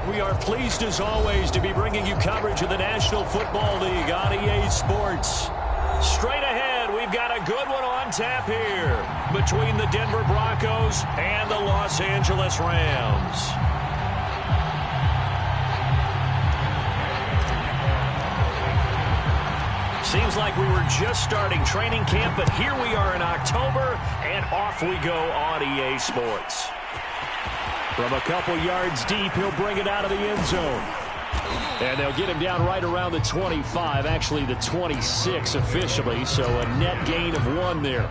We are pleased as always to be bringing you coverage of the National Football League on EA Sports. Straight ahead, we've got a good one on tap here between the Denver Broncos and the Los Angeles Rams. Seems like we were just starting training camp, but here we are in October, and off we go on EA Sports. From a couple yards deep, he'll bring it out of the end zone. And they'll get him down right around the 25, actually the 26 officially, so a net gain of 1 there.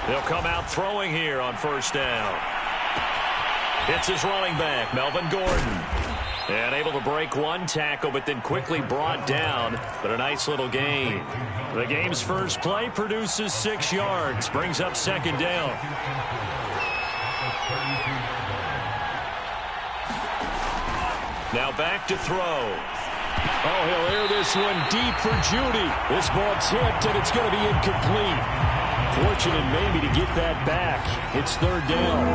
They'll come out throwing here on first down. It's his running back, Melvin Gordon. And able to break 1 tackle, but then quickly brought down. But a nice little gain. The game's first play produces 6 yards. Brings up second down. Now back to throw. Oh, he'll air this one deep for Judy. This ball tipped, and it's going to be incomplete. Fortunate maybe to get that back. It's third down.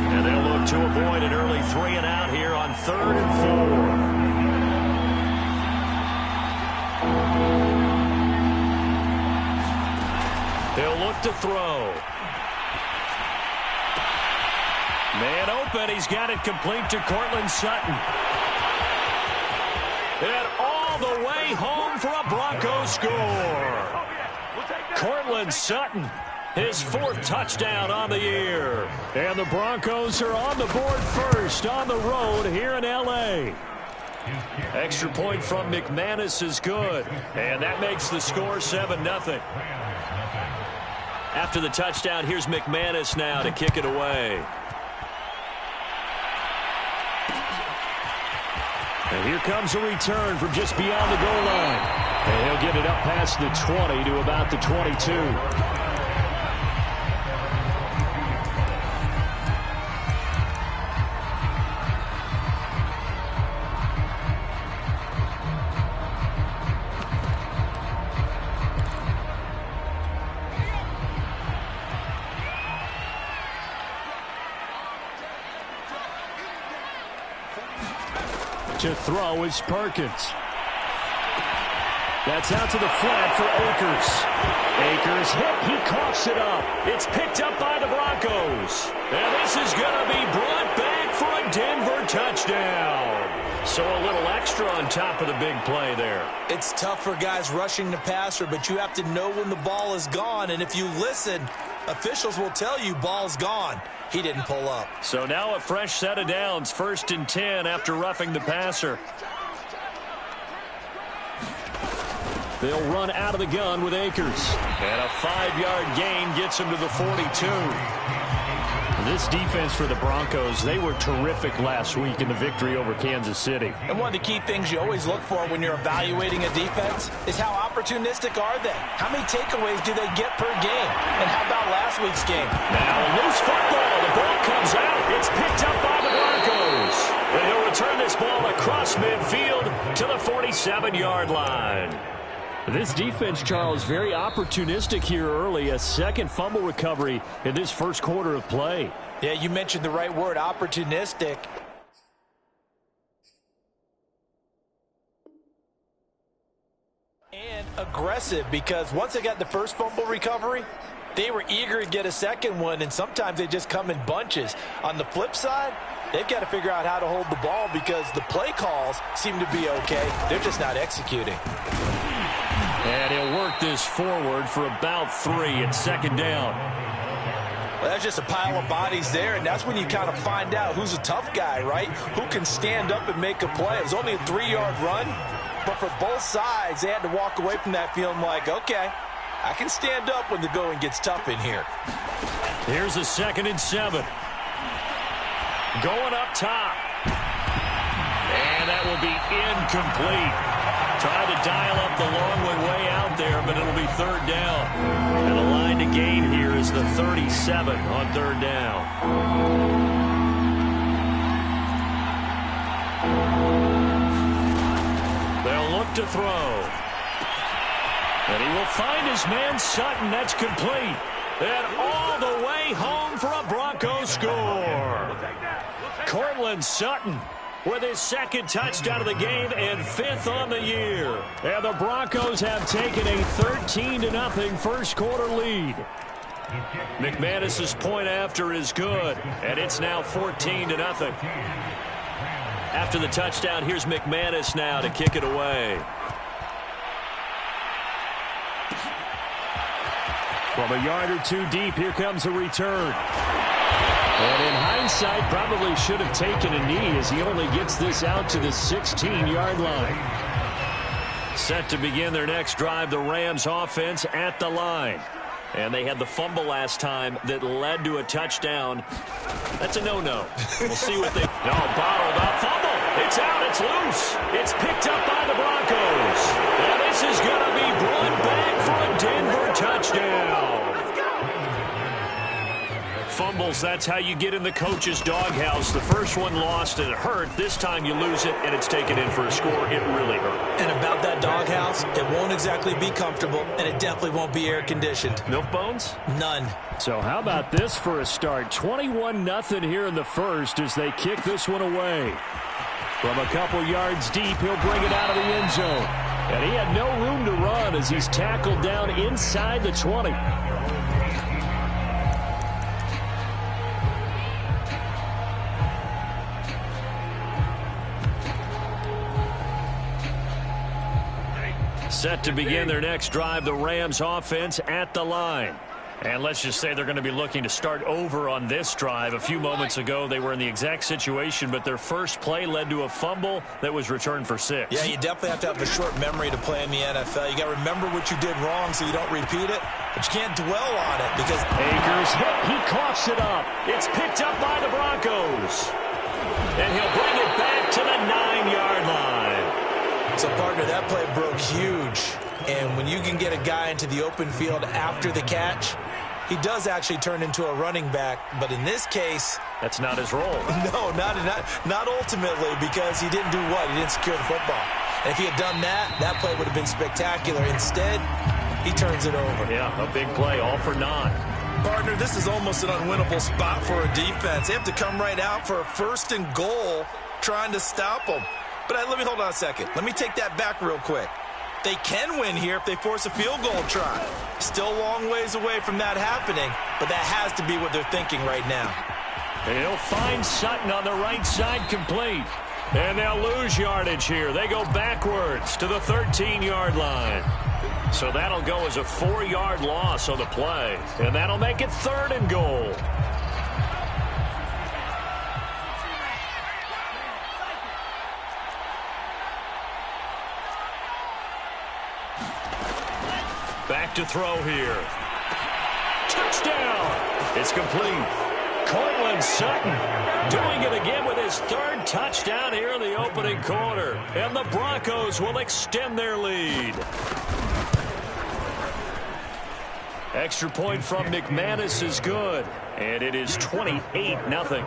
And they'll look to avoid an early 3 and out here on 3rd and 4. They'll look to throw. Man open. He's got it complete to Cortland Sutton. And all the way home for a Broncos score. Cortland Sutton, his 4th touchdown on the year. And the Broncos are on the board first on the road here in L.A. Extra point from McManus is good. And that makes the score 7-0. After the touchdown, here's McManus now to kick it away. And here comes a return from just beyond the goal line. And he'll get it up past the 20 to about the 22. To throw is Perkins. That's out to the flat for Akers. Akers hit. He coughs it up. It's picked up by the Broncos. And this is going to be brought back for a Denver touchdown. So a little extra on top of the big play there. It's tough for guys rushing the passer, but you have to know when the ball is gone. And if you listen, officials will tell you ball's gone. He didn't pull up. So now a fresh set of downs. 1st and 10 after roughing the passer. They'll run out of the gun with Akers. And a 5-yard gain gets him to the 42. This defense for the Broncos, they were terrific last week in the victory over Kansas City. And one of the key things you always look for when you're evaluating a defense is how opportunistic are they? How many takeaways do they get per game? And how about last week's game? Now a loose football. The ball comes out. It's picked up by the Broncos. And he'll return this ball across midfield to the 47-yard line. This defense, Charles, very opportunistic here early. A second fumble recovery in this first quarter of play. Yeah, you mentioned the right word, opportunistic. And aggressive, because once they got the first fumble recovery, they were eager to get a second one, and sometimes they just come in bunches. On the flip side, they've got to figure out how to hold the ball because the play calls seem to be okay. They're just not executing. And he'll work this forward for about 3 at second down. Well, that's just a pile of bodies there, and that's when you kind of find out who's a tough guy, right? Who can stand up and make a play. It was only a 3-yard run, but for both sides, they had to walk away from that feeling like, okay, I can stand up when the going gets tough in here. Here's a 2nd and 7. Going up top. And that will be incomplete. Tried to dial up the long way out there, but it'll be third down. And the line to gain here is the 37 on third down. They'll look to throw. And he will find his man Sutton. That's complete. And all the way home for a Broncos score. Cortland Sutton with his second touchdown of the game and 5th on the year. And the Broncos have taken a 13-0 first quarter lead. McManus's point after is good, and it's now 14-0. After the touchdown, here's McManus now to kick it away. From a yard or two deep, here comes a return. And in hindsight, probably should have taken a knee as he only gets this out to the 16-yard line. Set to begin their next drive, the Rams offense at the line. And they had the fumble last time that led to a touchdown. That's a no-no. We'll see what they... No, bottled up. Fumble. It's out. It's loose. It's picked up by the Broncos. And this is going to be brought back for a Denver touchdown. Fumbles, that's how you get in the coach's doghouse. The first one lost and it hurt. This time you lose it and it's taken in for a score. It really hurt. And about that doghouse, it won't exactly be comfortable and it definitely won't be air-conditioned. Milk bones? None. So how about this for a start? 21-0 here in the first as they kick this one away. From a couple yards deep, he'll bring it out of the end zone. And he had no room to run as he's tackled down inside the 20. Set to begin their next drive, the Rams offense at the line. And let's just say they're going to be looking to start over on this drive. A few moments ago, they were in the exact situation, but their first play led to a fumble that was returned for 6. Yeah, you definitely have to have a short memory to play in the NFL. You got to remember what you did wrong so you don't repeat it, but you can't dwell on it because Akers hit. He coughs it up. It's picked up by the Broncos. And he'll bring it back to the 9-yard line. So, partner, that play broke huge. And when you can get a guy into the open field after the catch, he does actually turn into a running back. But in this case, that's not his role. No, not ultimately, because he didn't do what? He didn't secure the football. And if he had done that, that play would have been spectacular. Instead, he turns it over. Yeah, a big play, all for naught. Partner, this is almost an unwinnable spot for a defense. They have to come right out for a 1st and goal trying to stop them. But let me hold on a second. Let me take that back real quick. They can win here if they force a field goal try. Still a long ways away from that happening, but that has to be what they're thinking right now. And he'll find Sutton on the right side complete. And they'll lose yardage here. They go backwards to the 13-yard line. So that'll go as a 4-yard loss on the play. And that'll make it 3rd and goal. Back to throw here. Touchdown! It's complete. Cortland Sutton doing it again with his 3rd touchdown here in the opening quarter. And the Broncos will extend their lead. Extra point from McManus is good. And it is 28-0.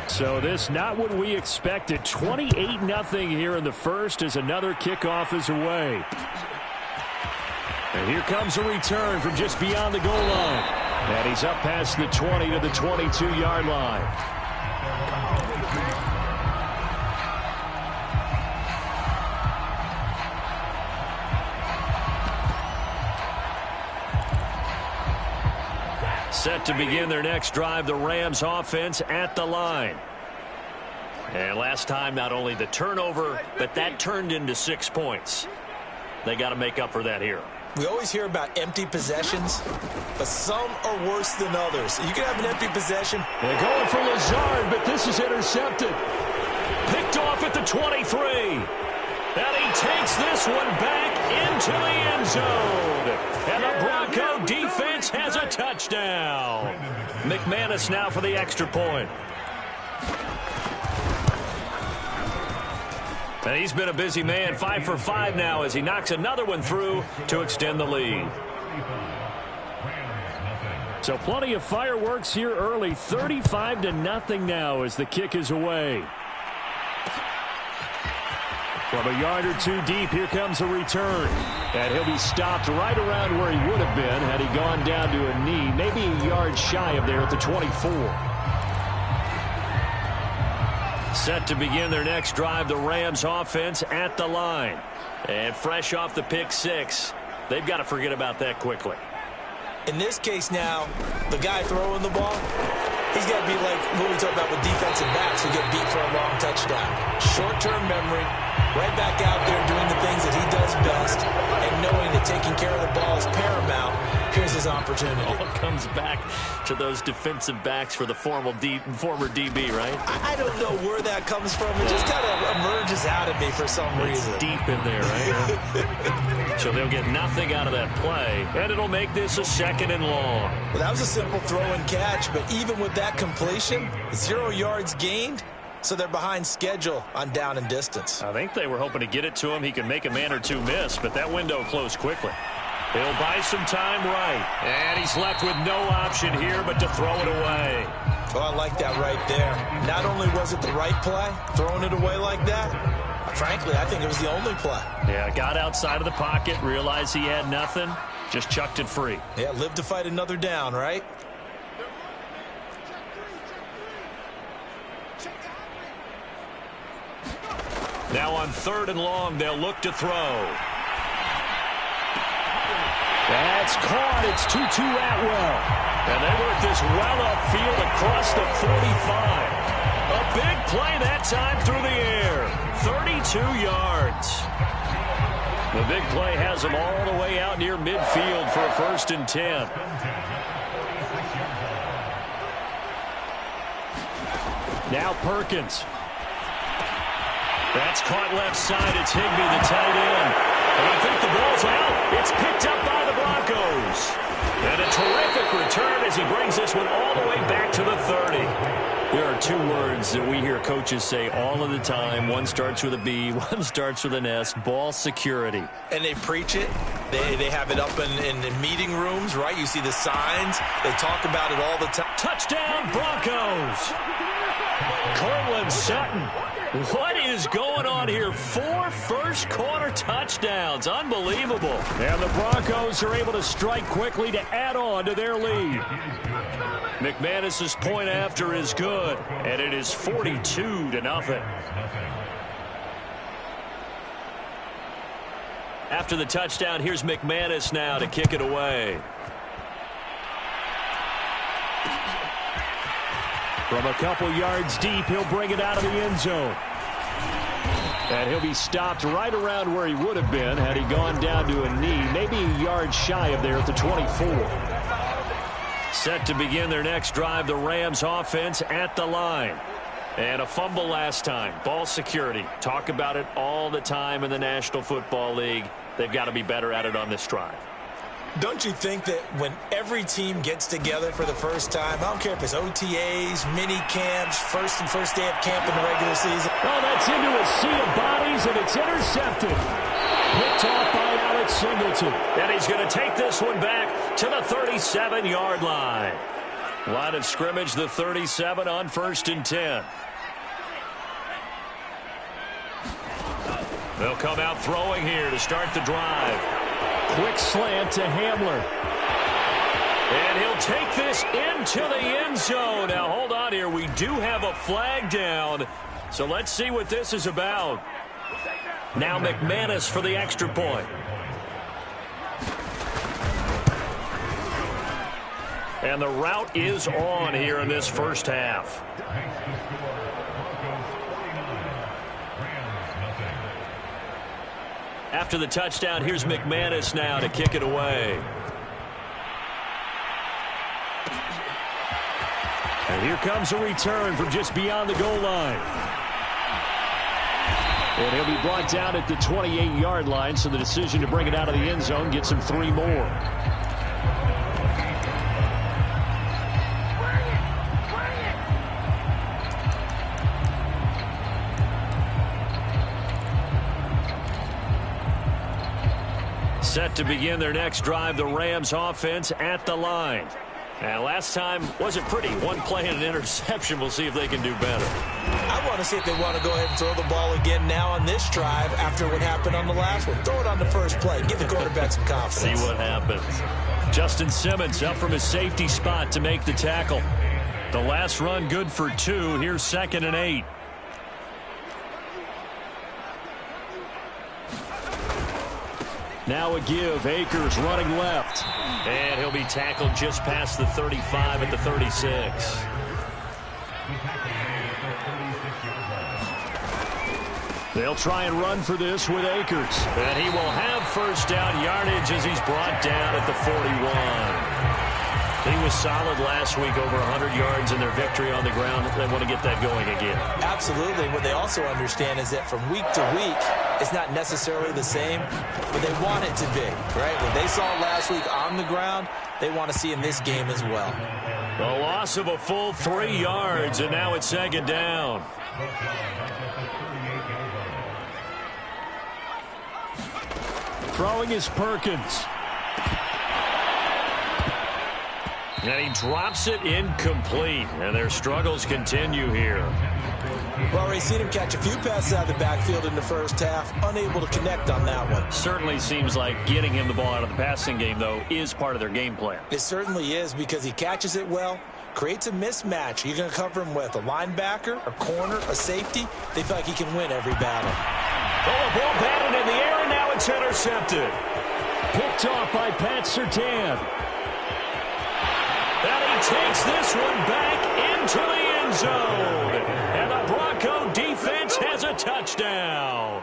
So this not what we expected. 28-0 here in the first as another kickoff is away. And here comes a return from just beyond the goal line. And he's up past the 20 to the 22-yard line. Set to begin their next drive, the Rams offense at the line. And last time, not only the turnover, but that turned into 6 points. They got to make up for that here. We always hear about empty possessions, but some are worse than others. You can have an empty possession. They're going for Lazard, but this is intercepted. Picked off at the 23. And he takes this one back into the end zone. And the Bronco defense has a touchdown. McManus now for the extra point. And he's been a busy man, 5 for 5 now as he knocks another one through to extend the lead. So plenty of fireworks here early. 35-0 now as the kick is away. From a yard or two deep, here comes a return. And he'll be stopped right around where he would have been had he gone down to a knee, maybe a yard shy of there at the 24. Set to begin their next drive, the Rams offense at the line. And fresh off the pick six, they've got to forget about that quickly. In this case now, the guy throwing the ball, he's got to be like what we talk about with defensive backs who get beat for a long touchdown. Short-term memory, right back out there doing the things that he does best, and knowing that taking care of the ball is paramount. Here's his opportunity. All comes back to those defensive backs for the former DB, right? I don't know where that comes from. It just kind of emerges out of me for some reason. It's deep in there, right? So they'll get nothing out of that play, and it'll make this a 2nd and long. Well, that was a simple throw and catch, but even with that completion, 0 yards gained, so they're behind schedule on down and distance. I think they were hoping to get it to him. He could make a man or two miss, but that window closed quickly. He'll buy some time right. And he's left with no option here but to throw it away. Oh, I like that right there. Not only was it the right play, throwing it away like that, frankly, I think it was the only play. Yeah, got outside of the pocket, realized he had nothing, just chucked it free. Yeah, live to fight another down, right? Now on 3rd and long, they'll look to throw. That's caught. It's 2-2 Atwell. And they work this well upfield across the 45. A big play that time through the air. 32 yards. The big play has them all the way out near midfield for a 1st and 10. Now Perkins. That's caught left side. It's Higbee, the tight end. And I think the ball's out. It's picked up by the Broncos. And a terrific return as he brings this one all the way back to the 30. There are 2 words that we hear coaches say all of the time. One starts with a B, one starts with an S. Ball security. And they preach it. They have it up in meeting rooms, right? You see the signs. They talk about it all the time. Touchdown, Broncos. Cortland Sutton. What is going on here? 4 first-quarter touchdowns. Unbelievable. And the Broncos are able to strike quickly to add on to their lead. McManus's point after is good, and it is 42-0. After the touchdown, here's McManus now to kick it away. From a couple yards deep, he'll bring it out of the end zone. And he'll be stopped right around where he would have been had he gone down to a knee, maybe a yard shy of there at the 24. Set to begin their next drive, the Rams offense at the line. And a fumble last time. Ball security. Talk about it all the time in the National Football League. They've got to be better at it on this drive. Don't you think that when every team gets together for the first time, I don't care if it's OTAs, mini camps, first day of camp in the regular season. Oh, that's into a sea of bodies, and it's intercepted. Picked off by Alex Singleton. And he's going to take this one back to the 37-yard line. Line of scrimmage, the 37 on 1st and 10. They'll come out throwing here to start the drive. Quick slant to Hamler. And he'll take this into the end zone. Now, hold on here. We do have a flag down. So let's see what this is about. Now McManus for the extra point. And the route is on here in this first half. After the touchdown, here's McManus now to kick it away. And here comes a return from just beyond the goal line. And he'll be brought down at the 28-yard line, so the decision to bring it out of the end zone gets him 3 more. Set to begin their next drive, the Rams offense at the line. And last time wasn't pretty. One play and an interception. We'll see if they can do better. I want to see if they want to go ahead and throw the ball again now on this drive after what happened on the last one. Throw it on the first play. Give the quarterback some confidence. See what happens. Justin Simmons up from his safety spot to make the tackle. The last run good for 2. Here's 2nd and 8. Now a give. Akers running left. And he'll be tackled just past the 35 at the 36. They'll try and run for this with Akers. And he will have first down yardage as he's brought down at the 41. He was solid last week, over 100 yards in their victory on the ground. They want to get that going again. Absolutely. What they also understand is that from week to week, it's not necessarily the same, but they want it to be, right? What they saw last week on the ground, they want to see in this game as well. The loss of a full 3 yards, and now it's 2nd down. Throwing is Perkins. And he drops it incomplete. And their struggles continue here. Well, we've seen him catch a few passes out of the backfield in the first half. Unable to connect on that one. Certainly seems like getting him the ball out of the passing game, though, is part of their game plan. It certainly is, because he catches it well, creates a mismatch. You're going to cover him with a linebacker, a corner, a safety. They feel like he can win every battle. Oh, the ball batted in the air, and now it's intercepted. Picked off by Pat Surtain. And he takes this one back into the end zone. And the Bronco defense has a touchdown.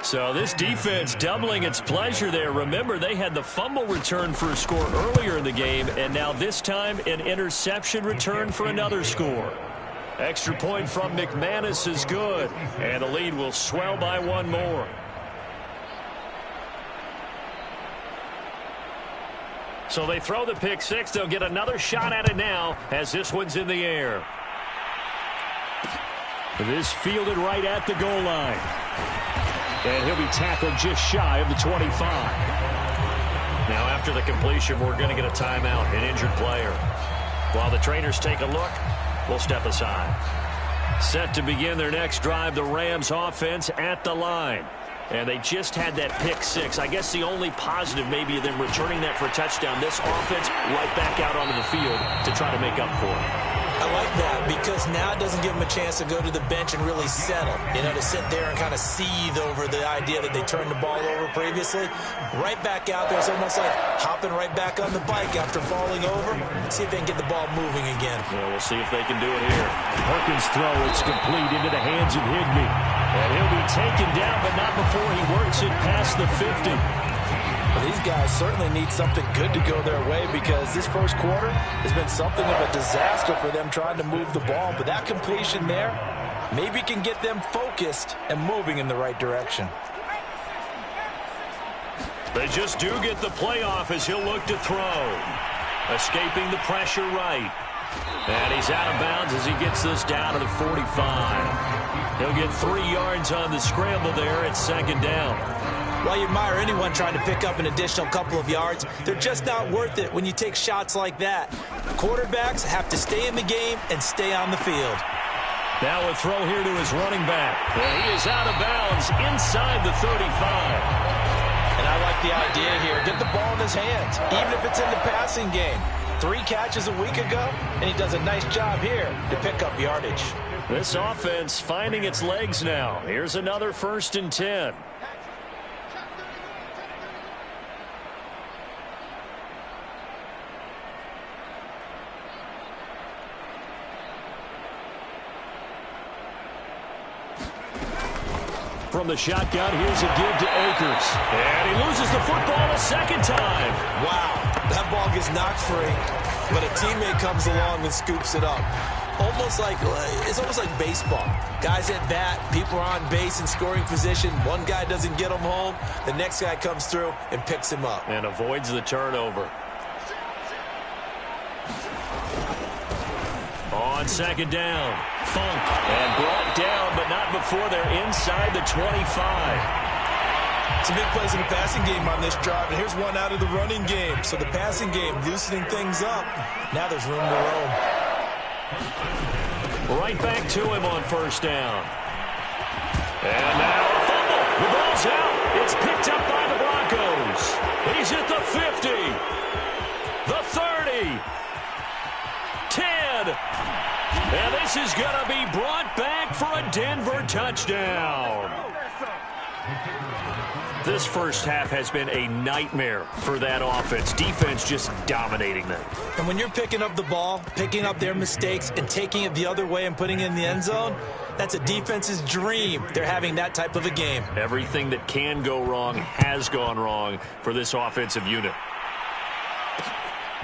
So this defense doubling its pleasure there. Remember, they had the fumble return for a score earlier in the game, and now this time an interception return for another score. Extra point from McManus is good, and the lead will swell by 1 more. So they throw the pick 6. They'll get another shot at it now as this one's in the air. This fielded right at the goal line. And he'll be tackled just shy of the 25. Now after the completion, we're going to get a timeout, an injured player. While the trainers take a look, we'll step aside. Set to begin their next drive, the Rams offense at the line. And they just had that pick 6. I guess the only positive maybe of them returning that for a touchdown. This offense right back out onto the field to try to make up for it. I like that, because now it doesn't give them a chance to go to the bench and really settle. You know, to sit there and kind of seethe over the idea that they turned the ball over previously. Right back out there. It's almost like hopping right back on the bike after falling over. See if they can get the ball moving again. Well, we'll see if they can do it here. Perkins' throw, it's complete into the hands of Higbee. And he'll be taken down, but not before he works it past the 50. Well, these guys certainly need something good to go their way, because this first quarter has been something of a disaster for them trying to move the ball. But that completion there maybe can get them focused and moving in the right direction. They just do get the playoff as he'll look to throw. Escaping the pressure right. And he's out of bounds as he gets this down to the 45. He'll get 3 yards on the scramble there at 2nd down. While you admire anyone trying to pick up an additional couple of yards, they're just not worth it when you take shots like that. Quarterbacks have to stay in the game and stay on the field. Now a throw here to his running back. And he is out of bounds inside the 35. And I like the idea here. Get the ball in his hands, even if it's in the passing game. 3 catches a week ago, and he does a nice job here to pick up yardage. This offense finding its legs now. Here's another 1st and 10. From the shotgun, here's a give to Akers. And he loses the football a 2nd time. Wow, that ball gets knocked free, but a teammate comes along and scoops it up. It's almost like baseball. Guys at bat, people are on base in scoring position. One guy doesn't get him home. The next guy comes through and picks him up. And avoids the turnover. On 2nd down, Funk, and brought down, but not before they're inside the 25. Some big plays in the passing game on this drive, and here's one out of the running game. So the passing game loosening things up. Now there's room to roam. Right back to him on first down. And now a fumble. The ball's out. It's picked up by the Broncos. He's at the 50. The 30. 10. And this is going to be brought back for a Denver touchdown. This first half has been a nightmare for that offense. Defense just dominating them. And when you're picking up the ball, picking up their mistakes, and taking it the other way and putting it in the end zone, that's a defense's dream. They're having that type of a game. Everything that can go wrong has gone wrong for this offensive unit.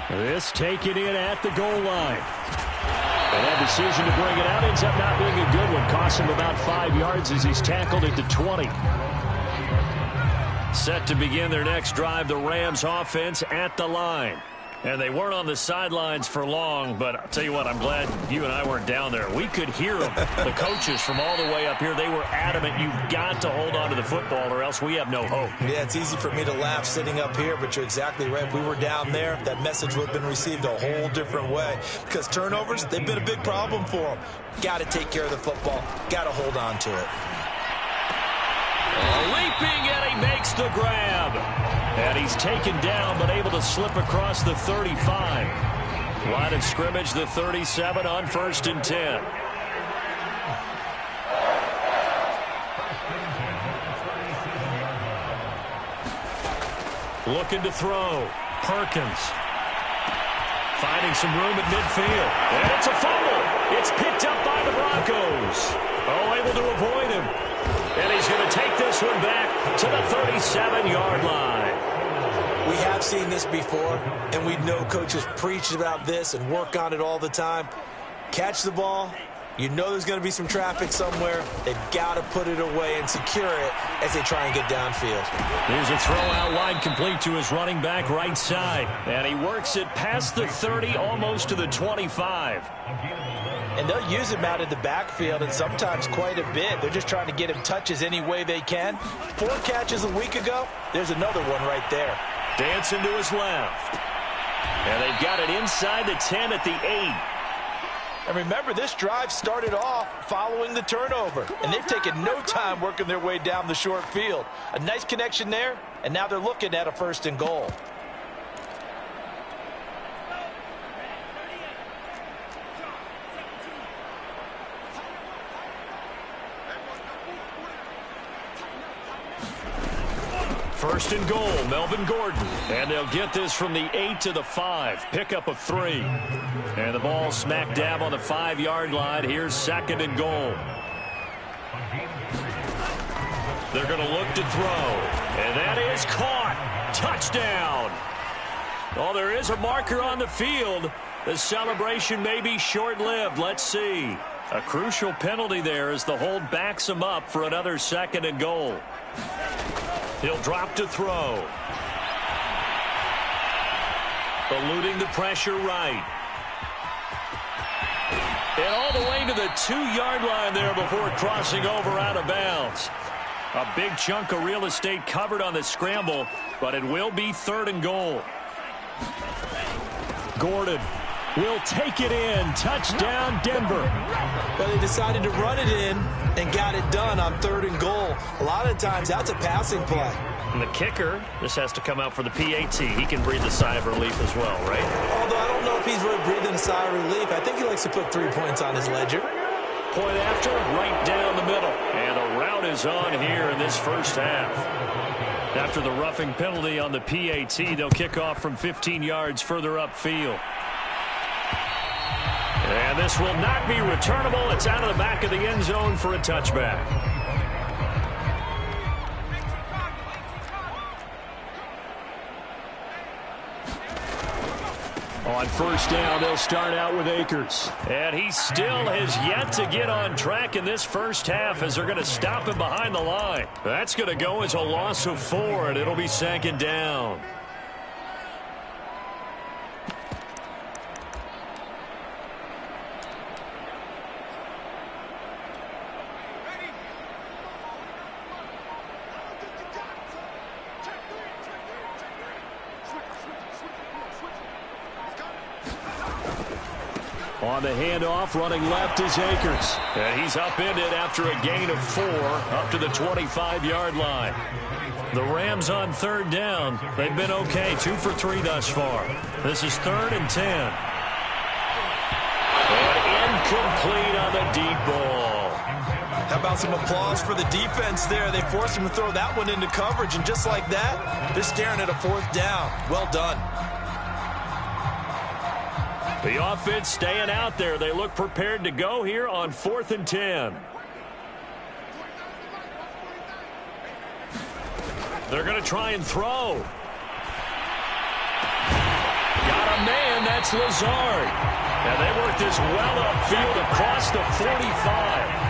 This taken in at the goal line. And that decision to bring it out ends up not being a good one. Costs him about 5 yards as he's tackled at the 20. Set to begin their next drive, the Rams offense at the line. And they weren't on the sidelines for long, but I'll tell you what, I'm glad you and I weren't down there. We could hear them. The coaches from all the way up here, they were adamant, you've got to hold on to the football or else we have no hope. Yeah, it's easy for me to laugh sitting up here, but you're exactly right. If we were down there, that message would have been received a whole different way. Because turnovers, they've been a big problem for them. Got to take care of the football. Got to hold on to it. Leaping, and he makes the grab. And he's taken down, but able to slip across the 35. Line of scrimmage, the 37 on 1st and 10. Looking to throw. Perkins. Finding some room at midfield. And it's a fumble. It's picked up by the Broncos. Oh, able to avoid him. And he's going to take this one back to the 37-yard line. We have seen this before, and we know coaches preach about this and work on it all the time. Catch the ball. You know there's going to be some traffic somewhere. They've got to put it away and secure it as they try and get downfield. Here's a throw out wide complete to his running back right side. And he works it past the 30, almost to the 25. And they'll use him out in the backfield, and sometimes quite a bit. They're just trying to get him touches any way they can. 4 catches a week ago. There's another one right there. Dancing to his left. And they've got it inside the 10 at the 8. And remember, this drive started off following the turnover. And they've taken no time working their way down the short field. A nice connection there, and now they're looking at a 1st and goal. First and goal, Melvin Gordon. And they'll get this from the 8 to the 5. Pickup of 3. And the ball smack dab on the 5-yard line. Here's 2nd and goal. They're going to look to throw. And that is caught. Touchdown. Oh, there is a marker on the field. The celebration may be short-lived. Let's see. A crucial penalty there as the hold backs him up for another 2nd and goal. He'll drop to throw. Eluding the pressure right. And all the way to the 2-yard line there before crossing over out of bounds. A big chunk of real estate covered on the scramble, but it will be 3rd and goal. Gordon will take it in. Touchdown, Denver. Well, they decided to run it in and got it done on 3rd and goal. A lot of times, that's a passing play. And the kicker, this has to come out for the PAT. He can breathe a sigh of relief as well, right? Although I don't know if he's really breathing a sigh of relief. I think he likes to put 3 points on his ledger. Point after, right down the middle. And the route is on here in this first half. After the roughing penalty on the PAT, they'll kick off from 15 yards further upfield. And this will not be returnable. It's out of the back of the end zone for a touchback. On first down, they'll start out with Akers. And he still has yet to get on track in this first half as they're going to stop him behind the line. That's going to go as a loss of 4, and it'll be 2nd down. On the handoff, running left is Akers. And he's upended after a gain of 4 up to the 25-yard line. The Rams on third down. They've been okay, 2 for 3 thus far. This is 3rd and 10. And incomplete on the deep ball. How about some applause for the defense there? They forced him to throw that one into coverage, and just like that, they're staring at a 4th down. Well done. The offense staying out there. They look prepared to go here on 4th and 10. They're going to try and throw. Got a man, that's Lazard. And they work this well upfield across the 45.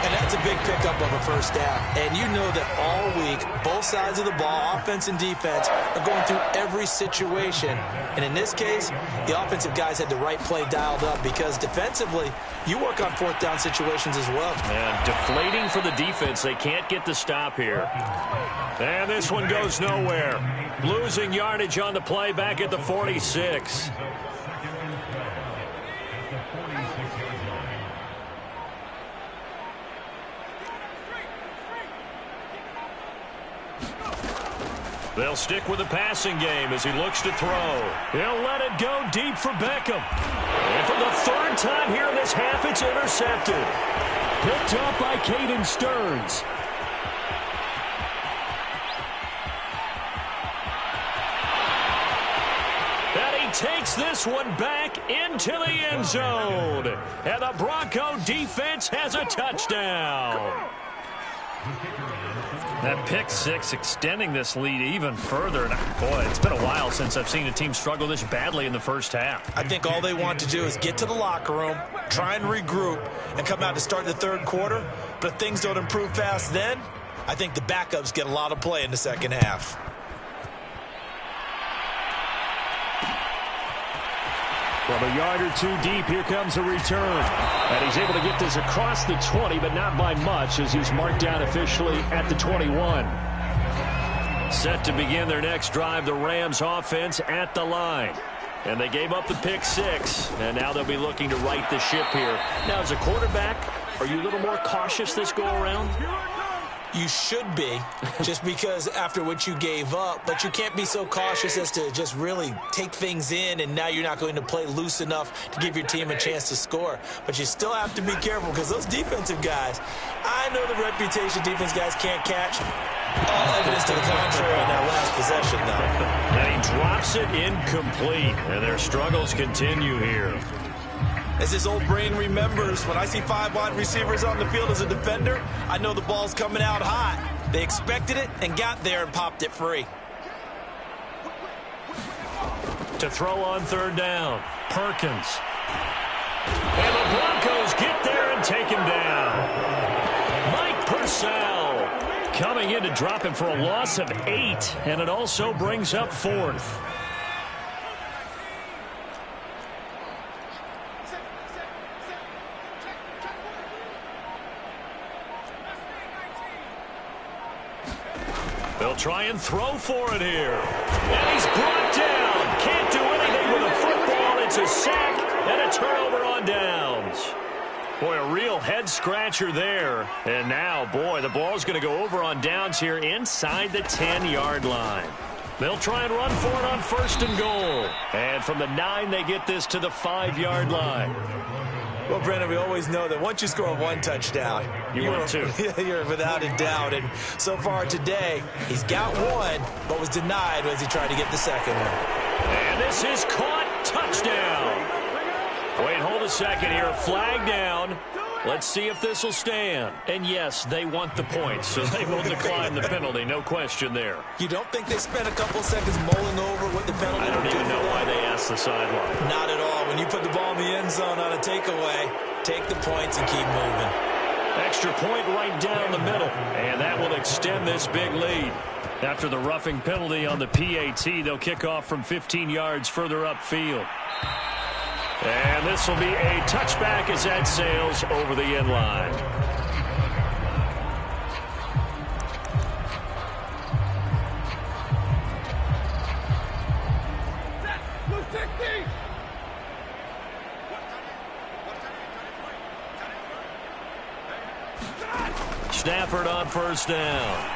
And that's a big pickup of a 1st down. And you know that all week, both sides of the ball, offense and defense, are going through every situation. And in this case, the offensive guys had the right play dialed up because defensively, you work on 4th down situations as well. And deflating for the defense. They can't get the stop here. And this one goes nowhere. Losing yardage on the play back at the 46. They'll stick with the passing game as he looks to throw. He'll let it go deep for Beckham. And for the 3rd time here in this half, it's intercepted. Picked up by Caden Stearns. And he takes this one back into the end zone. And the Bronco defense has a touchdown. That pick 6 extending this lead even further. And boy, it's been a while since I've seen a team struggle this badly in the first half. I think all they want to do is get to the locker room, try and regroup, and come out to start the 3rd quarter. But if things don't improve fast then, I think the backups get a lot of play in the 2nd half. From a yard or 2 deep, here comes a return. And he's able to get this across the 20, but not by much as he's marked down officially at the 21. Set to begin their next drive, the Rams offense at the line. And they gave up the pick 6, and now they'll be looking to right the ship here. Now, as a quarterback, are you a little more cautious this go-around? You should be, just because after what you gave up, but you can't be so cautious as to just really take things in, and now you're not going to play loose enough to give your team a chance to score. But you still have to be careful because those defensive guys, I know the reputation defense guys can't catch. All evidence to the contrary on that last possession, though. And he drops it incomplete, and their struggles continue here. As his old brain remembers, when I see 5 wide receivers on the field as a defender, I know the ball's coming out hot. They expected it and got there and popped it free. To throw on 3rd down, Perkins. And the Broncos get there and take him down. Mike Purcell coming in to drop him for a loss of 8, and it also brings up 4th. They'll try and throw for it here. And he's brought down. Can't do anything with a football. It's a sack and a turnover on downs. Boy, a real head-scratcher there. And now, boy, the ball's going to go over on downs here inside the 10-yard line. They'll try and run for it on 1st and goal. And from the 9, they get this to the 5-yard line. Well, Brendan, we always know that once you score 1 touchdown, you're 2. You're without a doubt. And so far today, he's got 1, but was denied as he tried to get the 2nd one. And this is caught. Touchdown. Wait, hold a second here. Flag down. Let's see if this will stand. And yes, they want the points, so they will decline the penalty. No question there. You don't think they spent a couple seconds mulling over what the penalty? I don't even know why they asked the sideline. Not at all. When you put the ball in the end zone on a takeaway, take the points and keep moving. Extra point right down the middle, and that will extend this big lead. After the roughing penalty on the PAT, they'll kick off from 15 yards further upfield. And this will be a touchback as that sails over the end line. Stafford on first down.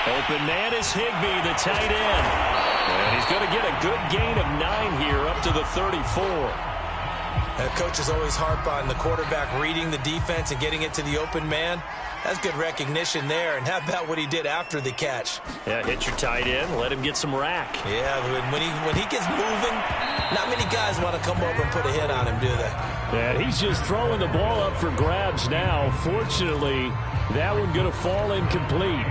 Open man is Higbee, the tight end. And he's going to get a good gain of 9 here up to the 34. Coaches always harp on the quarterback reading the defense and getting it to the open man. That's good recognition there. And how about what he did after the catch? Yeah, hit your tight end, let him get some rack. Yeah, when he gets moving, not many guys want to come over and put a hit on him, do they? Yeah, he's just throwing the ball up for grabs now. Fortunately, that one going to fall incomplete.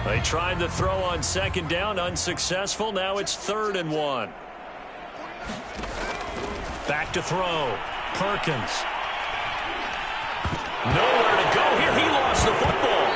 They tried to throw on second down, unsuccessful. Now it's 3rd and 1. Back to throw. Perkins. Nowhere to go here. He lost the football.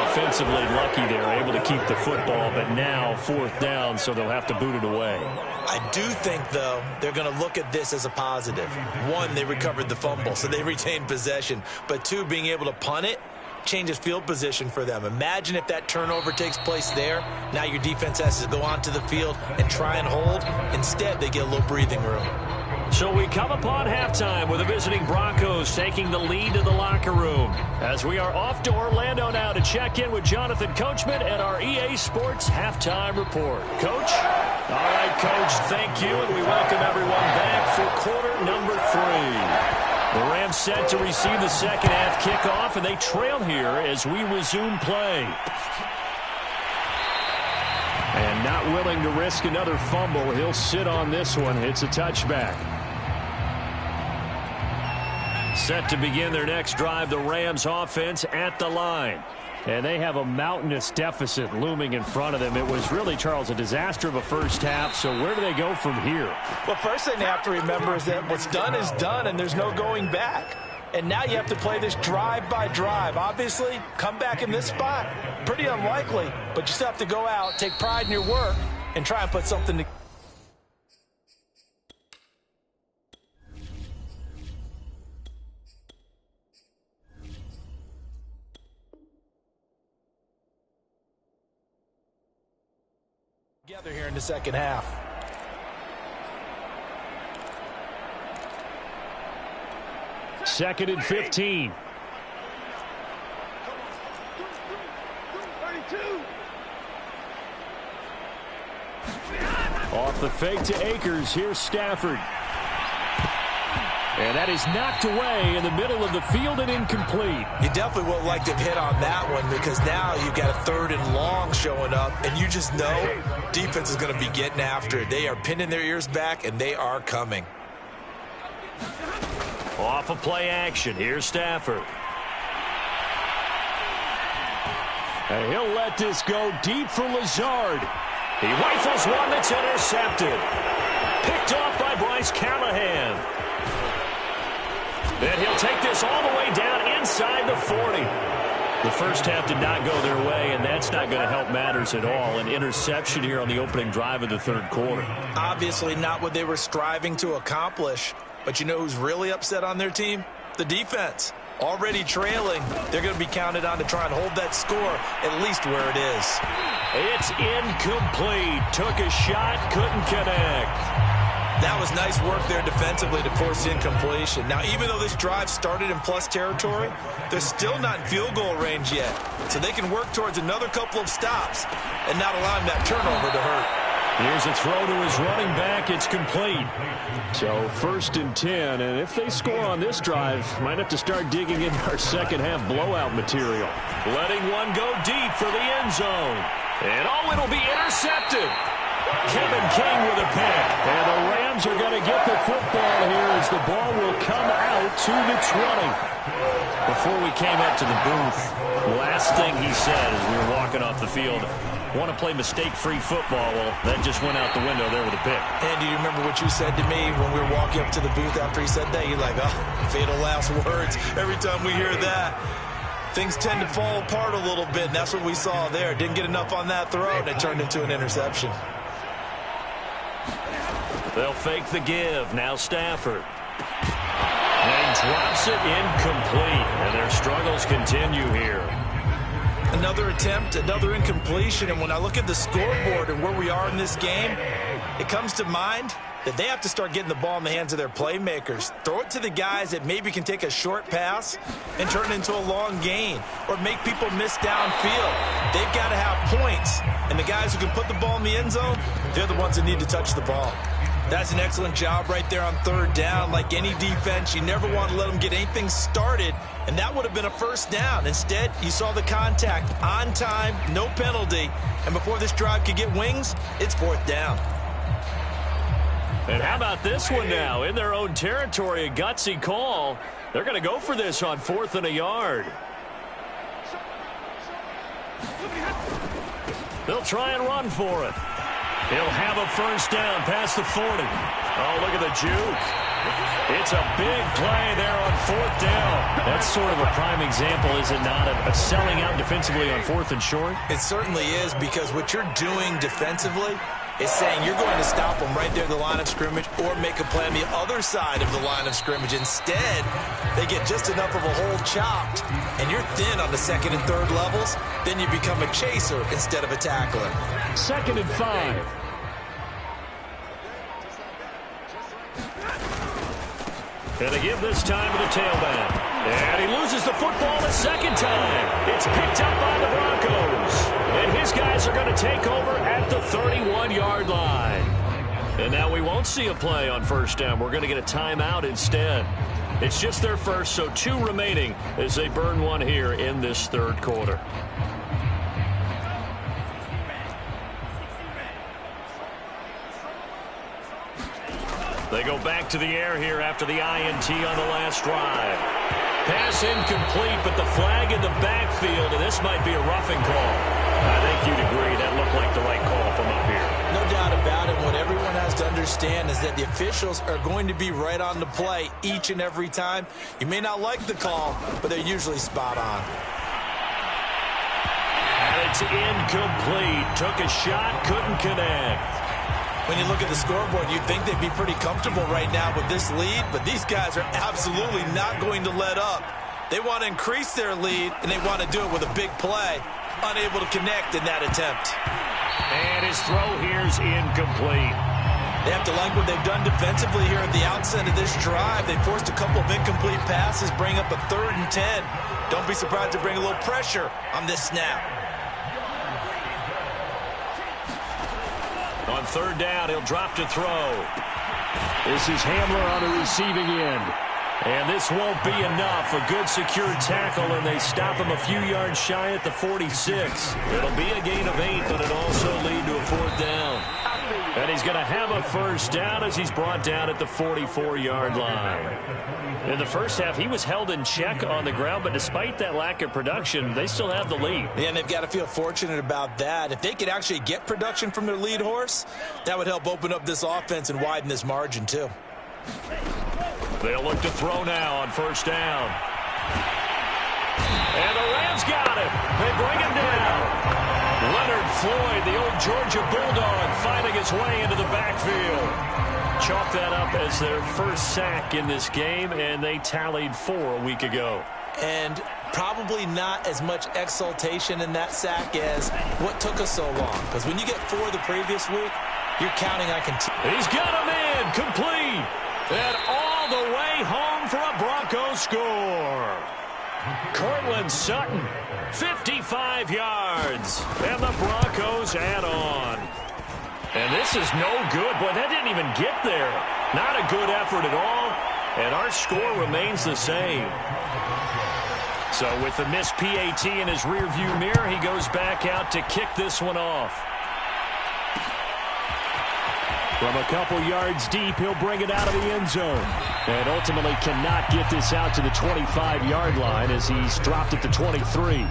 Offensively lucky they're able to keep the football, but now 4th down, so they'll have to boot it away. I do think, though, they're going to look at this as a positive. 1, they recovered the fumble, so they retained possession. But 2, being able to punt it changes field position for them. Imagine if that turnover takes place there. Now your defense has to go onto the field and try and hold. Instead, they get a little breathing room. So we come upon halftime with the visiting Broncos taking the lead to the locker room. As we are off to Orlando now to check in with Jonathan Coachman and our EA Sports Halftime Report. Coach? All right, Coach, thank you, and we welcome everyone back for quarter number 3. The Rams set to receive the second half kickoff, and they trail here as we resume play. And not willing to risk another fumble, he'll sit on this one. It's a touchback. Set to begin their next drive, the Rams offense at the line. And they have a mountainous deficit looming in front of them. It was really, Charles, a disaster of a first half. So where do they go from here? Well, first thing they have to remember is that what's done is done, and there's no going back. And now you have to play this drive by drive. Obviously, come back in this spot, pretty unlikely. But you still have to go out, take pride in your work, and try and put something together here in the second half. Second and 15. Off the fake to Akers. Here's Stafford. And that is knocked away in the middle of the field and incomplete. You definitely would like to have hit on that one because now you've got a 3rd and long showing up, and you just know defense is going to be getting after it. They are pinning their ears back, and they are coming. Off of play action. Here's Stafford. And he'll let this go deep for Lazard. He rifles one that's intercepted. Picked off by Bryce Callahan. And he'll take this all the way down inside the 40. The first half did not go their way, and that's not going to help matters at all. An interception here on the opening drive of the 3rd quarter. Obviously not what they were striving to accomplish. But you know who's really upset on their team? The defense. Already trailing. They're going to be counted on to try and hold that score at least where it is. It's incomplete. Took a shot, couldn't connect. That was nice work there defensively to force the incompletion. Now, even though this drive started in plus territory, they're still not in field goal range yet. So they can work towards another couple of stops and not allowing that turnover to hurt. Here's a throw to his running back. It's complete. So 1st and 10, and if they score on this drive, might have to start digging into our second half blowout material. Letting one go deep for the end zone. And it'll be intercepted. Kevin King with a pick. And the Rams are going to get the football here as the ball will come out to the 20. Before we came up to the booth, last thing he said as we were walking off the field, want to play mistake-free football. Well, that just went out the window there with a pick. And do you remember what you said to me when we were walking up to the booth after he said that? You're like, oh, fatal last words. Every time we hear that, things tend to fall apart a little bit, and that's what we saw there. Didn't get enough on that throw, and it turned into an interception. They'll fake the give. Now Stafford. And drops it incomplete. And their struggles continue here. Another attempt, another incompletion, and when I look at the scoreboard and where we are in this game, it comes to mind that they have to start getting the ball in the hands of their playmakers. Throw it to the guys that maybe can take a short pass and turn it into a long gain or make people miss downfield. They've got to have points, and the guys who can put the ball in the end zone, they're the ones that need to touch the ball. That's an excellent job right there on third down. Like any defense, you never want to let them get anything started, and that would have been a first down. Instead, you saw the contact on time, no penalty, and before this drive could get wings, it's fourth down. And how about this one now? In their own territory, a gutsy call. They're going to go for this on 4th and a yard. They'll try and run for it. He'll have a first down past the 40. Oh, look at the juke. It's a big play there on 4th down. That's sort of a prime example, is it not, of selling out defensively on 4th and short? It certainly is, because what you're doing defensively is saying you're going to stop them right there at the line of scrimmage or make a play on the other side of the line of scrimmage. Instead, they get just enough of a hole chopped, and you're thin on the second and third levels. Then you become a chaser instead of a tackler. 2nd and 5. And they give this time to the tailback. And he loses the football the second time. It's picked up by the Broncos. And his guys are going to take over at the 31-yard line. And now we won't see a play on first down. We're going to get a timeout instead. It's just their first, so 2 remaining as they burn one here in this third quarter. They go back to the air here after the INT on the last drive. Pass incomplete, but the flag in the backfield, and this might be a roughing call. I think you'd agree that looked like the right call from up here. No doubt about it. What everyone has to understand is that the officials are going to be right on the play each and every time. You may not like the call, but they're usually spot on. And it's incomplete. Took a shot, couldn't connect. When you look at the scoreboard, you'd think they'd be pretty comfortable right now with this lead, but these guys are absolutely not going to let up. They want to increase their lead, and they want to do it with a big play. Unable to connect in that attempt. And his throw here's incomplete. They have to like what they've done defensively here at the outset of this drive. They forced a couple of incomplete passes, bring up a 3rd and 10. Don't be surprised to bring a little pressure on this snap. On 3rd down, he'll drop to throw. This is Hamler on the receiving end. And this won't be enough. A good secure tackle, and they stop him a few yards shy at the 46. It'll be a gain of 8, but it'll also lead to a 4th down. And he's going to have a first down as he's brought down at the 44-yard line. In the first half, he was held in check on the ground, but despite that lack of production, they still have the lead. Yeah, and they've got to feel fortunate about that. If they could actually get production from their lead horse, that would help open up this offense and widen this margin, too. They'll look to throw now on first down. And the Rams got him. They bring him down. Leonard Floyd, the old Georgia Bulldog, finding his way into the backfield. Chalk that up as their first sack in this game, and they tallied 4 a week ago. And probably not as much exultation in that sack as what took us so long. Because when you get 4 the previous week, you're counting on continue. He's got him in, complete. And all the way home for a Broncos score. Cortland Sutton, 55 yards. And the Broncos add on. And this is no good. Boy, that didn't even get there. Not a good effort at all. And our score remains the same. So with the missed PAT in his rearview mirror, he goes back out to kick this one off. From a couple yards deep, he'll bring it out of the end zone. And ultimately cannot get this out to the 25-yard line as he's dropped at the 23.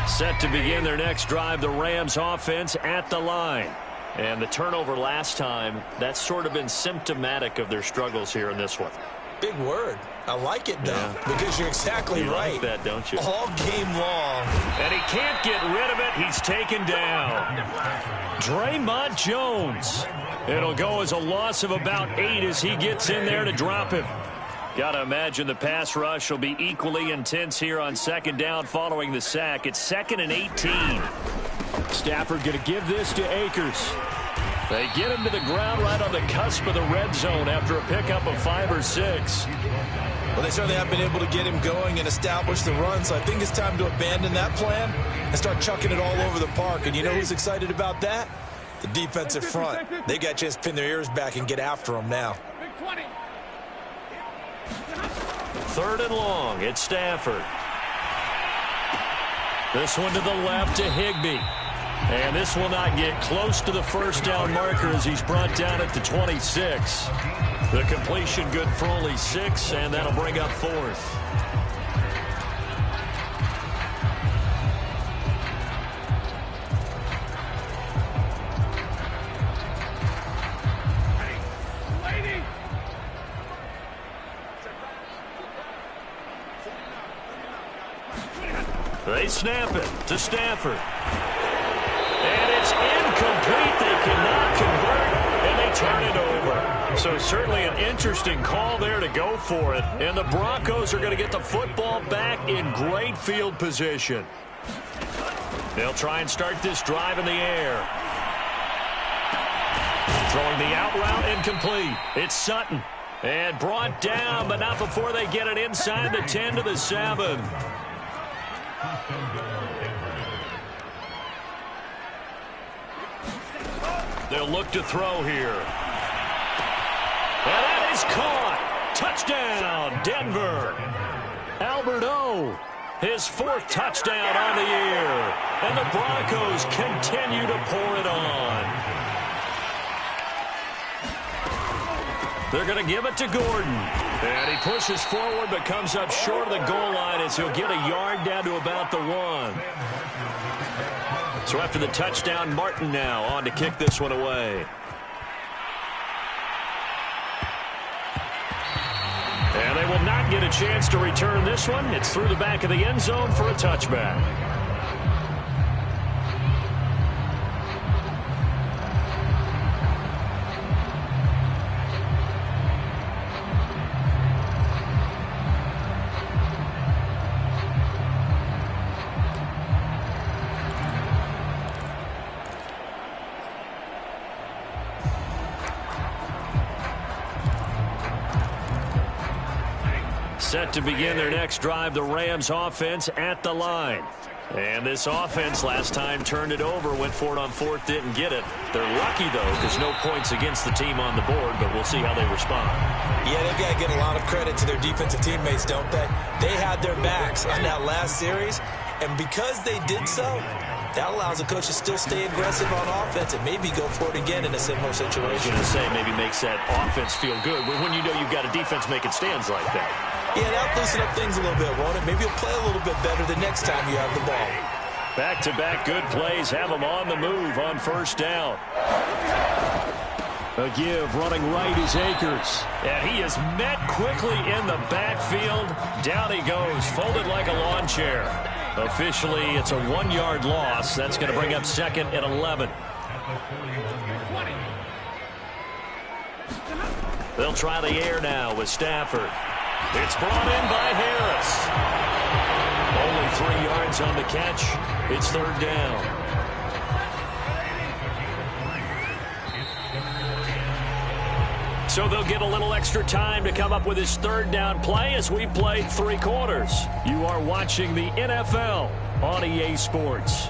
Set to begin their next drive, the Rams offense at the line. And the turnover last time, that's sort of been symptomatic of their struggles here in this one. Big word. I like it, though, because you're exactly right. You like that, don't you? All game long. And he can't get rid of it. He's taken down. Draymond Jones. It'll go as a loss of about 8 as he gets in there to drop him. Got to imagine the pass rush will be equally intense here on second down following the sack. It's 2nd and 18. Stafford going to give this to Akers. They get him to the ground right on the cusp of the red zone after a pickup of 5 or 6. Well, they certainly have been able to get him going and establish the run, so I think it's time to abandon that plan and start chucking it all over the park. And you know who's excited about that? The defensive front. They got a chance to pin their ears back and get after him now. 3rd and long. It's Stafford. This one to the left to Higbee. And this will not get close to the first down marker as he's brought down at the 26. The completion good for only 6, and that'll bring up 4th. They snap it to Stafford. And it's incomplete. They cannot convert, and they turn it over. So certainly an interesting call there to go for it. And the Broncos are going to get the football back in great field position. They'll try and start this drive in the air. Throwing the out route incomplete. It's Sutton. And brought down, but not before they get it inside the 10 to the 7. They'll look to throw here. And that is caught. Touchdown, Denver. Albert O, his 4th touchdown on the year. And the Broncos continue to pour it on. They're going to give it to Gordon. And he pushes forward but comes up short of the goal line as he'll get a yard down to about the 1. So after the touchdown, Martin now on to kick this one away. And they will not get a chance to return this one. It's through the back of the end zone for a touchback. Set to begin their next drive, the Rams offense at the line. And this offense last time turned it over, went for it on 4th, didn't get it. They're lucky, though, because no points against the team on the board, but we'll see how they respond. Yeah, they've got to give a lot of credit to their defensive teammates, don't they? They had their backs on that last series, and because they did so, that allows the coach to still stay aggressive on offense and maybe go for it again in a similar situation. I was going to say maybe makes that offense feel good when you know you've got a defense making stands like that. Yeah, that'll loosen up things a little bit, won't it? Maybe you'll play a little bit better the next time you have the ball. Back-to-back good plays have them on the move on 1st down. A give running right is Akers. And he is met quickly in the backfield. Down he goes, folded like a lawn chair. Officially, it's a 1-yard loss. That's going to bring up 2nd and 11. They'll try the air now with Stafford. It's brought in by Harris. Only 3 yards on the catch. It's 3rd down. So they'll get a little extra time to come up with his 3rd down play as we've played 3 quarters. You are watching the NFL on EA Sports.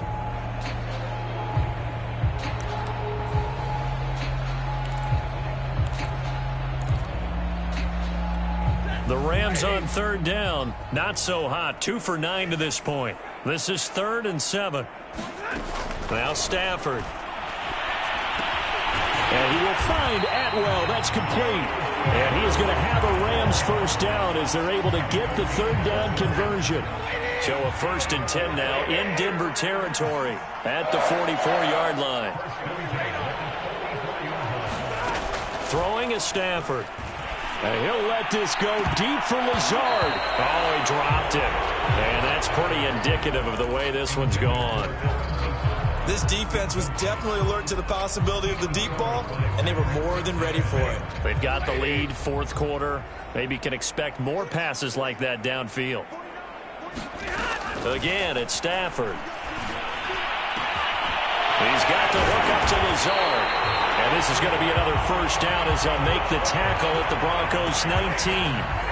The Rams on 3rd down, not so hot. 2 for 9 to this point. This is 3rd and 7. Now Stafford. And he will find Atwell. That's complete. And he is going to have a Rams 1st down as they're able to get the 3rd down conversion. So a 1st and 10 now in Denver territory at the 44-yard line. Throwing is Stafford. And he'll let this go deep for Lazard. Oh, he dropped it. And that's pretty indicative of the way this one's gone. This defense was definitely alert to the possibility of the deep ball, and they were more than ready for it. They've got the lead, fourth quarter. Maybe can expect more passes like that downfield. Again, it's Stafford. He's got to hook up to Lazard. And this is going to be another first down as they'll make the tackle at the Broncos 19.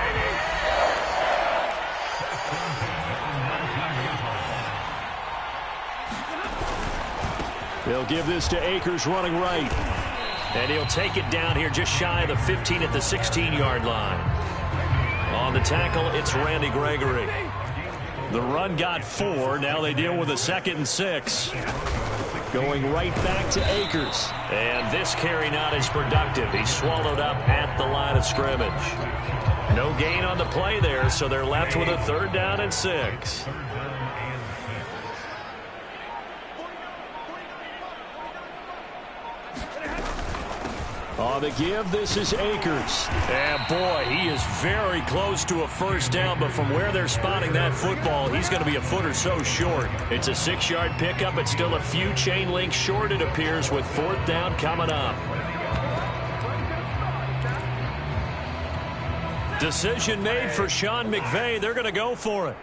They'll give this to Akers running right. And he'll take it down here just shy of the 15 at the 16-yard line. On the tackle, it's Randy Gregory. The run got 4. Now they deal with a 2nd and 6. Going right back to Akers. And this carry not as productive. He's swallowed up at the line of scrimmage. No gain on the play there, so they're left with a 3rd down and 6. On the give, this is Akers. And boy, he is very close to a first down, but from where they're spotting that football, he's going to be a foot or so short. It's a 6-yard pickup, but still a few chain links short, it appears, with 4th down coming up. Decision made for Sean McVay. They're going to go for it.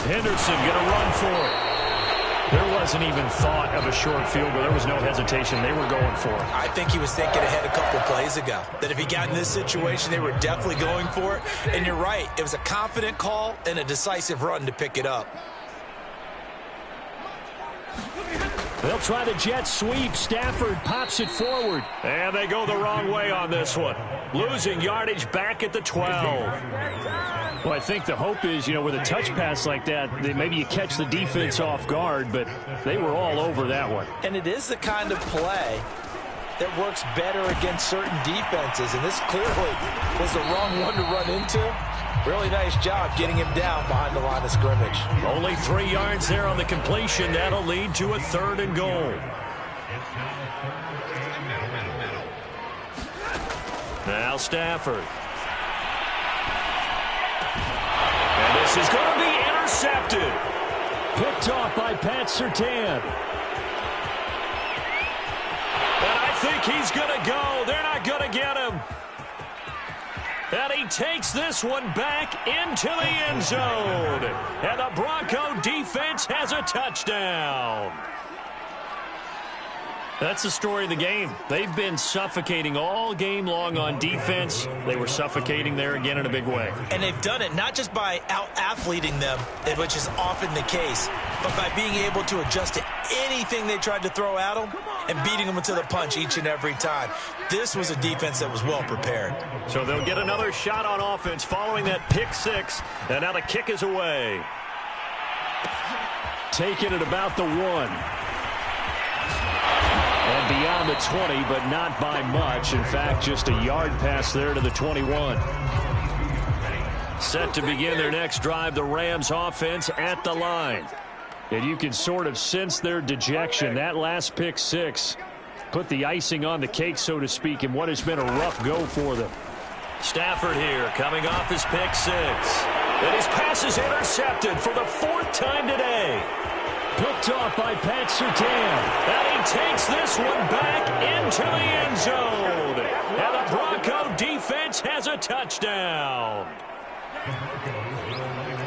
Henderson going to run for it. There wasn't even thought of a short field goal. There was no hesitation. They were going for it. I think he was thinking ahead a couple plays ago that if he got in this situation, they were definitely going for it. And you're right. It was a confident call and a decisive run to pick it up. They'll try the jet sweep. Stafford pops it forward. And they go the wrong way on this one. Losing yardage back at the 12. Well, I think the hope is, with a touch pass like that, maybe you catch the defense off guard, but they were all over that one. And it is the kind of play that works better against certain defenses, and this clearly was the wrong one to run into. Really nice job getting him down behind the line of scrimmage. Only 3 yards there on the completion. That'll lead to a 3rd and goal. Now Stafford. And this is going to be intercepted. Picked off by Pat Surtain. And I think he's going to go. They're not going to get him. And he takes this one back into the end zone. And the Bronco defense has a touchdown. That's the story of the game. They've been suffocating all game long on defense. They were suffocating there again in a big way. And they've done it not just by out-athleting them, which is often the case, but by being able to adjust to anything they tried to throw at them and beating them to the punch each and every time. This was a defense that was well prepared. So they'll get another shot on offense following that pick 6. And now the kick is away. Taken at about the 1. And beyond the 20, but not by much. In fact, just a yard pass there to the 21. Set to begin their next drive, the Rams offense at the line. And you can sort of sense their dejection. That last pick 6 put the icing on the cake, so to speak, in what has been a rough go for them. Stafford here coming off his pick 6. And his pass is intercepted for the 4th time today. Picked off by Pat Surtain. And he takes this one back into the end zone. And the Bronco defense has a touchdown.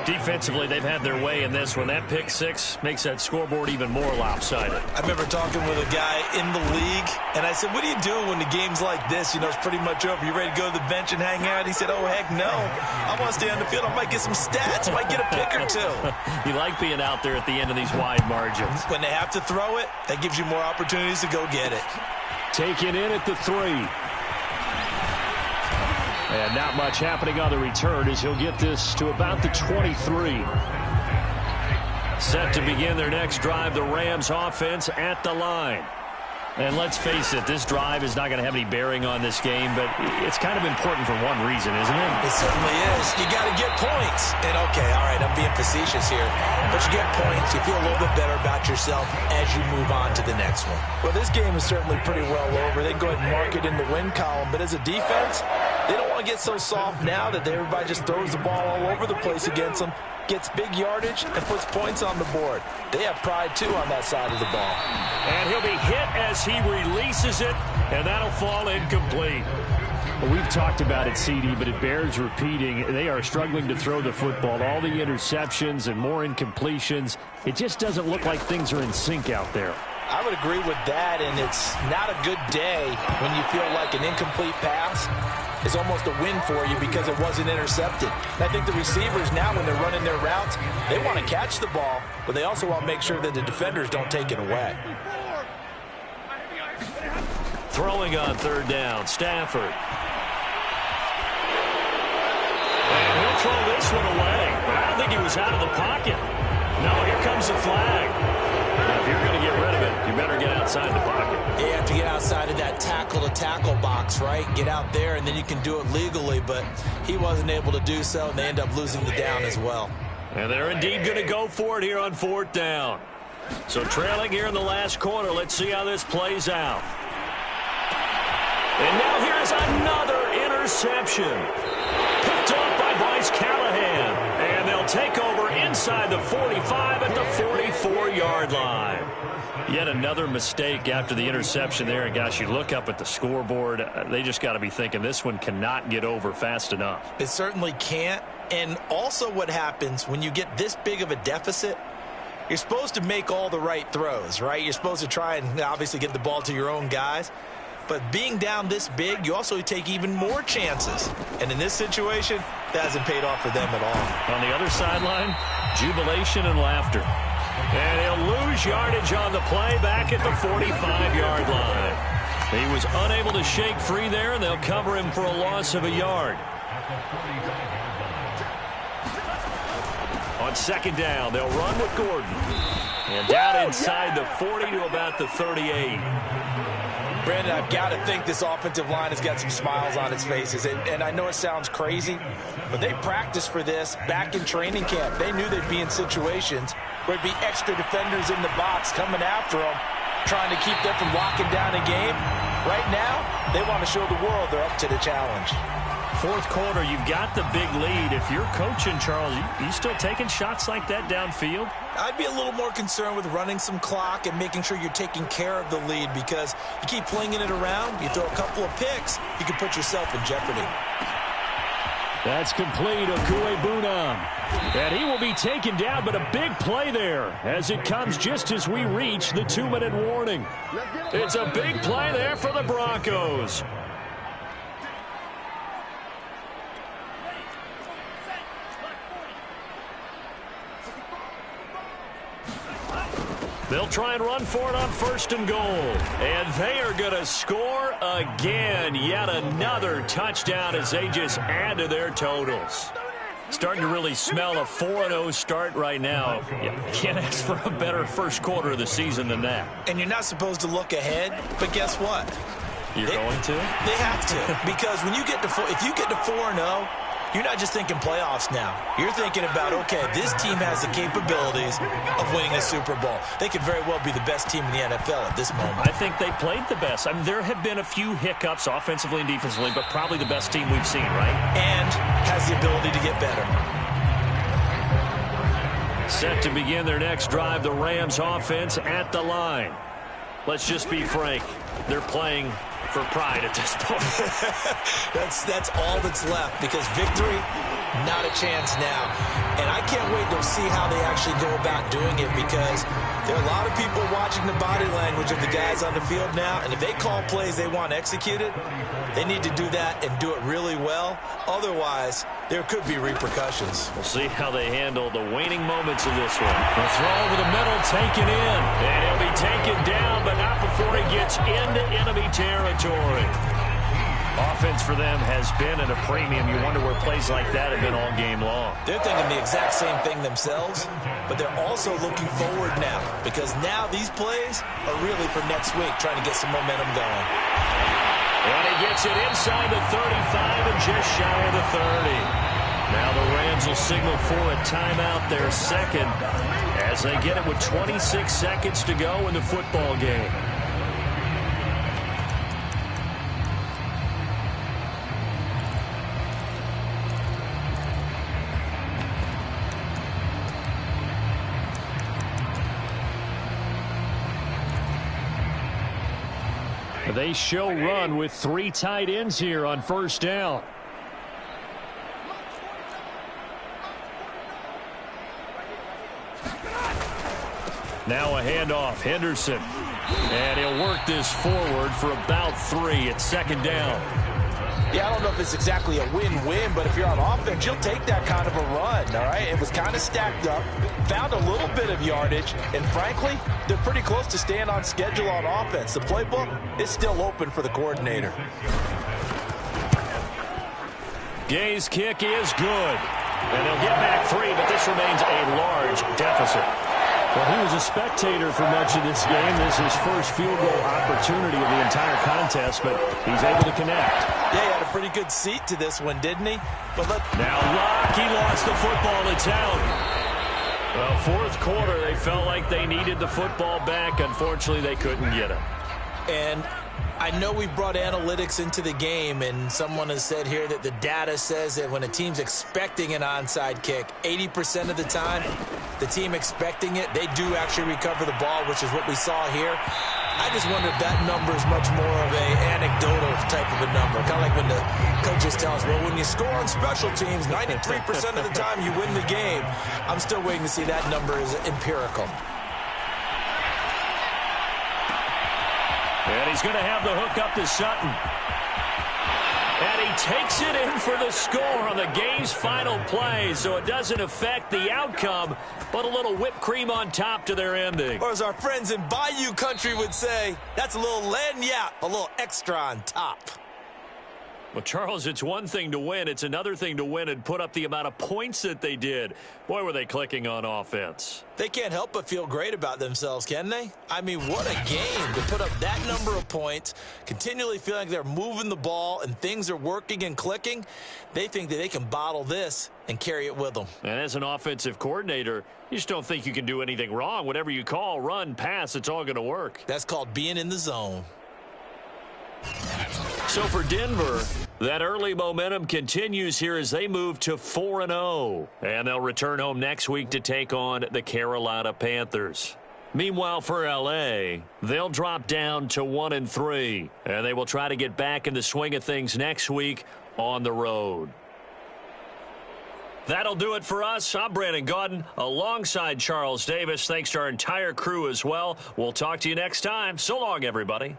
Defensively, they've had their way in this one. That pick 6 makes that scoreboard even more lopsided. I remember talking with a guy in the league, and I said, what do you do when the game's like this? It's pretty much over. You ready to go to the bench and hang out? He said, oh, heck no. I want to stay on the field. I might get some stats. I might get a pick or 2. You like being out there at the end of these wide margins. When they have to throw it, that gives you more opportunities to go get it. Taken in at the 3. And not much happening on the return as he'll get this to about the 23. Set to begin their next drive, the Rams offense at the line. And let's face it, this drive is not going to have any bearing on this game, but it's kind of important for one reason, isn't it? It certainly is. You got to get points. And, okay, all right, I'm being facetious here. But you get points. You feel a little bit better about yourself as you move on to the next one. Well, this game is certainly pretty well over. They can go ahead and mark it in the win column. But as a defense, They don't want to get so soft now that everybody just throws the ball all over the place against them, gets big yardage, and puts points on the board. They have pride, too, on that side of the ball. And he'll be hit as he releases it, and that'll fall incomplete. Well, we've talked about it, CD, but it bears repeating. They are struggling to throw the football. All the interceptions and more incompletions. It just doesn't look like things are in sync out there. I would agree with that, and it's not a good day when you feel like an incomplete pass is almost a win for you because it wasn't intercepted. And I think the receivers now, when they're running their routes, they want to catch the ball, but they also want to make sure that the defenders don't take it away. Throwing on third down, Stafford. And he'll throw this one away. I don't think he was out of the pocket. No, here comes the flag. Now, if you're going to get rid of it, you better get outside the pocket. You have to get outside of that tackle-to-tackle box, right? Get out there, and then you can do it legally, but he wasn't able to do so, and they end up losing the down as well. And they're indeed going to go for it here on fourth down. So trailing here in the last quarter, let's see how this plays out. And now here's another interception. Picked off by Bryce Callahan. And they'll take over inside the 45 at the 44-yard line. Yet another mistake after the interception there. And, gosh, you look up at the scoreboard. They just got to be thinking this one cannot get over fast enough. It certainly can't. And also what happens when you get this big of a deficit, you're supposed to make all the right throws, right? You're supposed to try and obviously get the ball to your own guys. But being down this big, you also take even more chances. And in this situation, that hasn't paid off for them at all. On the other sideline, jubilation and laughter. And he'll lose yardage on the play back at the 45-yard line. He was unable to shake free there, and they'll cover him for a loss of a yard. On second down, they'll run with Gordon. And down inside the 40 to about the 38. Brandon, I've got to think this offensive line has got some smiles on its faces. And I know it sounds crazy, but they practiced for this back in training camp. They knew they'd be in situations where it'd be extra defenders in the box coming after them, trying to keep them from locking down a game. Right now, they want to show the world they're up to the challenge. Fourth quarter, you've got the big lead. If you're coaching, Charles, you still taking shots like that downfield? I'd be a little more concerned with running some clock and making sure you're taking care of the lead, because you keep flinging it around, you throw a couple of picks, you can put yourself in jeopardy. That's complete, Okuebunam. And he will be taken down, but a big play there as it comes just as we reach the 2-minute warning. It's a big play there for the Broncos. They'll try and run for it on first and goal. And they are going to score again. Yet another touchdown as they just add to their totals. Starting to really smell a 4-0 start right now. You can't ask for a better first quarter of the season than that. And you're not supposed to look ahead, but guess what? You're going to? They have to. Because when you get to if you get to 4-0, you're not just thinking playoffs now. You're thinking about, okay, this team has the capabilities of winning a Super Bowl. They could very well be the best team in the NFL at this moment. I think they played the best. I mean, there have been a few hiccups offensively and defensively, but probably the best team we've seen, right? And has the ability to get better. Set to begin their next drive, the Rams offense at the line. Let's just be frank. They're playing for pride at this point. that's all that's left, because victory, not a chance now. And I can't wait to see how they actually go about doing it, because there are a lot of people watching the body language of the guys on the field now, and if they call plays they want executed, they need to do that and do it really well. Otherwise, there could be repercussions. We'll see how they handle the waning moments of this one. The throw over the middle, taken in. And he'll be taken down, but not before he gets into enemy territory. Offense for them has been at a premium. You wonder where plays like that have been all game long. They're thinking the exact same thing themselves, but they're also looking forward now, because now these plays are really for next week, trying to get some momentum going. And he gets it inside the 35 and just shy of the 30. Now the Rams will signal for a timeout, their second, as they get it with 26 seconds to go in the football game. They show run with 3 tight ends here on first down. Now a handoff. Henderson. And he'll work this forward for about 3 at second down. Yeah, I don't know if it's exactly a win-win, but if you're on offense, you'll take that kind of a run, all right? It was kind of stacked up, found a little bit of yardage, and frankly, they're pretty close to staying on schedule on offense. The playbook is still open for the coordinator. Gay's kick is good. And they'll get back 3, but this remains a large deficit. Well, he was a spectator for much of this game. This is his first field goal opportunity of the entire contest, but he's able to connect. Yeah, he had a pretty good seat to this one, didn't he? But now Locke, he lost the football. It's out. Well, fourth quarter, they felt like they needed the football back. Unfortunately, they couldn't get it. And I know we've brought analytics into the game, and someone has said here that the data says that when a team's expecting an onside kick, 80% of the time, the team expecting it, they do actually recover the ball, which is what we saw here. I just wonder if that number is much more of a anecdotal type of a number. Kind of like when the coaches tell us, well, when you score on special teams, 93% of the time you win the game. I'm still waiting to see that number is empirical. And he's going to have the hook up to Sutton. And he takes it in for the score on the game's final play, so it doesn't affect the outcome, but a little whipped cream on top to their ending. Or as our friends in Bayou country would say, that's a little lagniappe, a little extra on top. Well, Charles, it's one thing to win. It's another thing to win and put up the amount of points that they did. Boy, were they clicking on offense. They can't help but feel great about themselves, can they? I mean, what a game to put up that number of points, continually feeling like they're moving the ball and things are working and clicking. They think that they can bottle this and carry it with them. And as an offensive coordinator, you just don't think you can do anything wrong. Whatever you call, run, pass, it's all going to work. That's called being in the zone. So for Denver, that early momentum continues here as they move to 4-0. And they'll return home next week to take on the Carolina Panthers. Meanwhile, for L.A., they'll drop down to 1-3. And they will try to get back in the swing of things next week on the road. That'll do it for us. I'm Brandon Gaudin alongside Charles Davis. Thanks to our entire crew as well. We'll talk to you next time. So long, everybody.